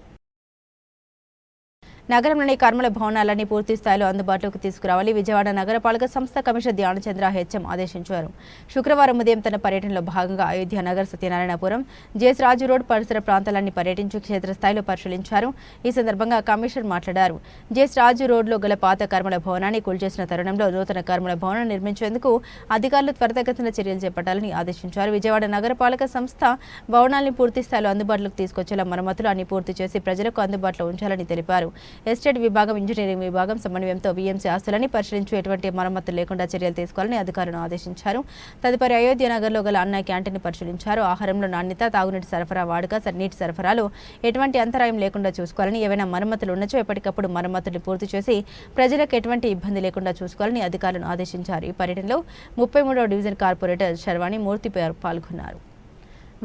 నగరంలోని కర్మల భవనాలన్నీ పూర్తి స్థాయిలో అందుబాటులోకి తీసుకురావాలి విజయవాడ నగరపాలక సంస్థ కమిషనర్ ధ్యానచంద్ర హెచ్ఎం ఆదేశించారు. శుక్రవారం ఉదయం తన పర్యటనలో భాగంగా అయోధ్య నగర్, సత్యనారాయణపురం, జేఎస్ రాజు రోడ్ పరిసర ప్రాంతాలన్నీ పర్యటించి క్షేత్రస్థాయిలో పరిశీలించారు. ఈ సందర్భంగా కమిషనర్ మాట్లాడారు. జేఎస్ రాజు రోడ్లో గల పాత కర్మల భవనాన్ని కూల్చేసిన తరుణంలో నూతన కర్మల భవనం నిర్మించేందుకు అధికారులు త్వరితగతిన చర్యలు చేపట్టాలని ఆదేశించారు. విజయవాడ నగరపాలక సంస్థ భవనాల్ని పూర్తి స్థాయిలో అందుబాటులోకి తీసుకొచ్చేలా మరమ్మతులు అన్ని పూర్తి చేసి ప్రజలకు అందుబాటులో ఉంచాలని తెలిపారు. ఎస్టేట్ విభాగం, ఇంజనీరింగ్ విభాగం సమన్వయంతో వీఎంసీ ఆస్తులని పరిశీలించి ఎటువంటి మరమ్మతులు లేకుండా చర్యలు తీసుకోవాలని అధికారులను ఆదేశించారు. తదుపరి అయోధ్య నగర్లో గల అన్న క్యాంటీన్ పరిశీలించారు. ఆహారంలో నాణ్యత, తాగునీటి సరఫరా, వాడుక, నీటి సరఫరాలో ఎటువంటి అంతరాయం లేకుండా చూసుకోవాలని, ఏవైనా మరమ్మతులు ఉన్నచో ఎప్పటికప్పుడు మరమ్మతులు పూర్తి చేసి ప్రజలకు ఎటువంటి ఇబ్బంది లేకుండా చూసుకోవాలని అధికారులను ఆదేశించారు. ఈ పర్యటనలో 33వ డివిజన్ కార్పొరేటర్ శర్వాణి మూర్తి పాల్గొన్నారు.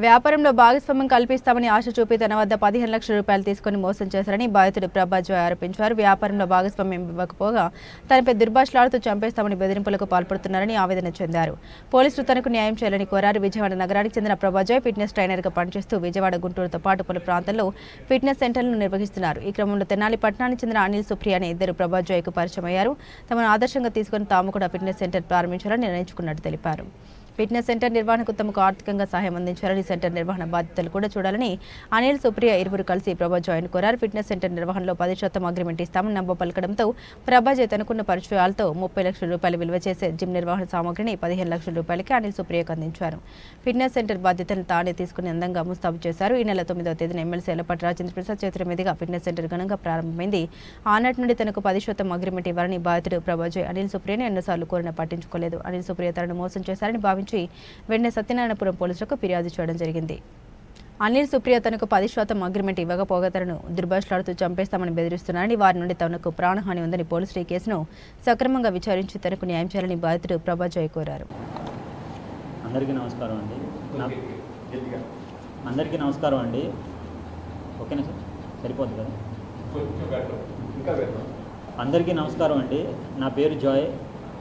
వ్యాపారంలో భాగస్వామ్యం కల్పిస్తామని ఆశ చూపి తన వద్ద 15 లక్షల రూపాయలు తీసుకుని మోసం చేశారని బాధితుడు ప్రభాజాయ్ ఆరోపించారు. వ్యాపారంలో భాగస్వామ్యం ఇవ్వకపోగా తనపై దుర్భాషలాడుతూ చంపేస్తామని బెదిరింపులకు పాల్పడుతున్నారని ఆవేదన చెందారు. పోలీసులు తనకు న్యాయం చేయాలని కోరారు. విజయవాడ నగరానికి చెందిన ప్రభాజాయ్ ఫిట్నెస్ ట్రైనర్గా పనిచేస్తూ విజయవాడ, గుంటూరుతో పాటు పలు ప్రాంతాల్లో ఫిట్నెస్ సెంటర్లను నిర్వహిస్తున్నారు. ఈ క్రమంలో తెనాలి పట్టణానికి చెందిన అనిల్ సుప్రియ అనే ఇద్దరు ప్రభాజాయ్కు పరిచయం అయ్యారు. తమను ఆదర్శంగా తీసుకుని తాము కూడా ఫిట్నెస్ సెంటర్ ప్రారంభించాలని నిర్ణయించుకున్నట్టు తెలిపారు. ఫిట్నెస్ సెంటర్ నిర్వహణకు తమకు ఆర్థికంగా సహాయం అందించాలని, సెంటర్ నిర్వహణ బాధ్యతలు కూడా చూడాలని అనిల్, సుప్రియ ఇరువురు కలిసి ప్రభాజాయ్ను కోరారు. ఫిట్నెస్ సెంటర్ నిర్వహణలో 10% అగ్రిమెంట్ ఇస్తామని నమ్మ పలకడంతో ప్రభాజాయ్ తనకున్న పరిచయాలతో 30 లక్షల రూపాయలు విలువ చేసే జిమ్ నిర్వహణ సామగ్రిని 15 లక్షల రూపాయలకి అనిల్, సుప్రియకు అందించారు. ఫిట్నెస్ సెంటర్ బాధ్యతలను తానే తీసుకుని అందంగా ముస్తాబు చేశారు. ఈ నెల 9వ తేదీన ఎమ్మెల్సీ ఎల్లపాటి రాజేంద్ర ప్రసాద్ చేతుల మీదుగా ఫిట్నెస్ సెంటర్ ఘనంగా ప్రారంభమైంది. ఆనాటి నుండి తనకు 10% అగ్రిమెంట్ ఇవ్వాలని బాధితుడు ప్రభాజాయ్ అనిల్, సుప్రియను ఎన్నోసార్లు కోరినా పట్టించుకోలేదు. అనిల్, సుప్రియ తనను మోసం చేశారని భావించి వెంటనే సత్యనారాయణపురం పోలీసులకు ఫిర్యాదు చేయడం జరిగింది. అనిల్, సుప్రియ తనకు 10% అగ్రిమెంట్ ఇవ్వకపోగా తనను దుర్భాషలాడుతూ చంపేస్తామని బెదిరిస్తున్నారని, వారి నుండి తనకు ప్రాణహాని ఉందని పోలీసులు ఈ కేసును సక్రమంగా విచారించి తనకు న్యాయం చేయాలని బాధితుడు ప్రభాజాయ్ కోరారు. అందరికీ నమస్కారం అండి. ఓకేనా సార్? సరిపోతుంది కదా? అందరికీ నమస్కారం అండి. నా పేరు జాయ్.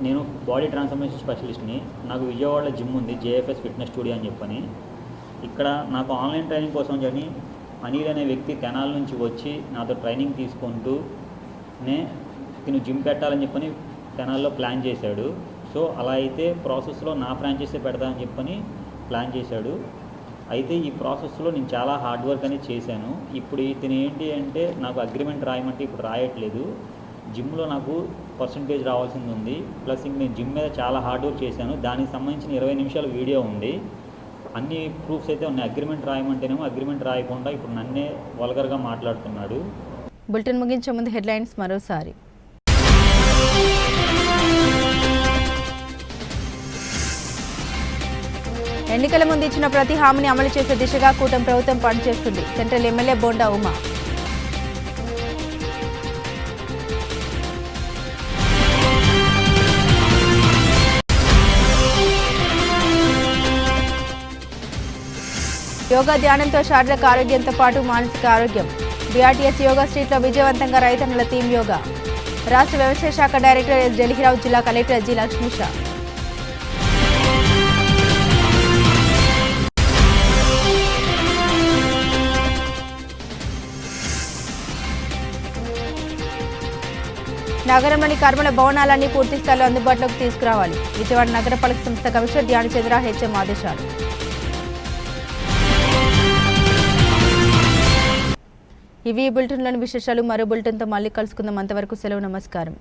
నేను బాడీ ట్రాన్స్ఫర్మేషన్ స్పెషలిస్ట్ని. నాకు విజయవాడలో జిమ్ ఉంది, జేఎఫ్ఎస్ ఫిట్నెస్ స్టూడియో అని చెప్పని. ఇక్కడ నాకు ఆన్లైన్ ట్రైనింగ్ కోసం అని అనిల్ అనే వ్యక్తి తెనాల నుంచి వచ్చి నాతో ట్రైనింగ్ తీసుకుంటూనే తిను జిమ్ పెట్టాలని చెప్పని తెనాల్లో ప్లాన్ చేశాడు. సో అలా అయితే ప్రాసెస్లో నా ఫ్రాంచైజీ పెడతానని చెప్పని ప్లాన్ చేశాడు. అయితే ఈ ప్రాసెస్లో నేను చాలా హార్డ్ వర్క్ అనేది చేశాను. ఇప్పుడు ఇతను ఏంటి అంటే నాకు అగ్రిమెంట్ రాయమంటే ఇప్పుడు రాయట్లేదు. జిమ్లో నాకు పర్సంటేజ్ రావాల్సింది ఉంది. ప్లస్ ఇంక నేను జిమ్ మీద చాలా హార్డ్ వర్క్ చేశాను. దానికి సంబంధించిన 20 నిమిషాల వీడియో ఉంది. అన్ని ప్రూఫ్స్ అయితే ఉన్నాయి. అగ్రిమెంట్ రాయమంటేనేమో అగ్రిమెంట్ రాయకుండా ఇప్పుడు నన్నే వల్గర్గా మాట్లాడుతున్నాడు. బులెటిన్ ముగించే ముందు హెడ్లైన్స్ మరోసారి. ఎన్నికల ముందు ఇచ్చిన ప్రతి హామీని అమలు చేసే దిశగా కూటమి ప్రభుత్వం పనిచేస్తుంది. Central MLA Bonda Uma. యోగా ధ్యానంతో శారీరక ఆరోగ్యంతో పాటు మానసిక ఆరోగ్యం. బీఆర్టీఎస్ యోగా స్ట్రీట్లో విజయవంతంగా రైతన్నల టీం యోగా. రాష్ట్ర వ్యవసాయ శాఖ డైరెక్టర్ ఎస్ జలిహిరావు, జిల్లా కలెక్టర్ జి లక్ష్మీషా. నగరంలోని కర్మల భవనాలన్నీ పూర్తి స్థాయిలో అందుబాటులోకి తీసుకురావాలి. విజయవాడ నగరపాలక సంస్థ కమిషనర్ ధ్యానచంద్ర హెచ్ఎం ఆదేశాలు. ఇవి బులెటిన్లోని విశేషాలు. మరో బులెటిన్తో మళ్ళీ కలుసుకుందాం. అంతవరకు సెలవు. నమస్కారం.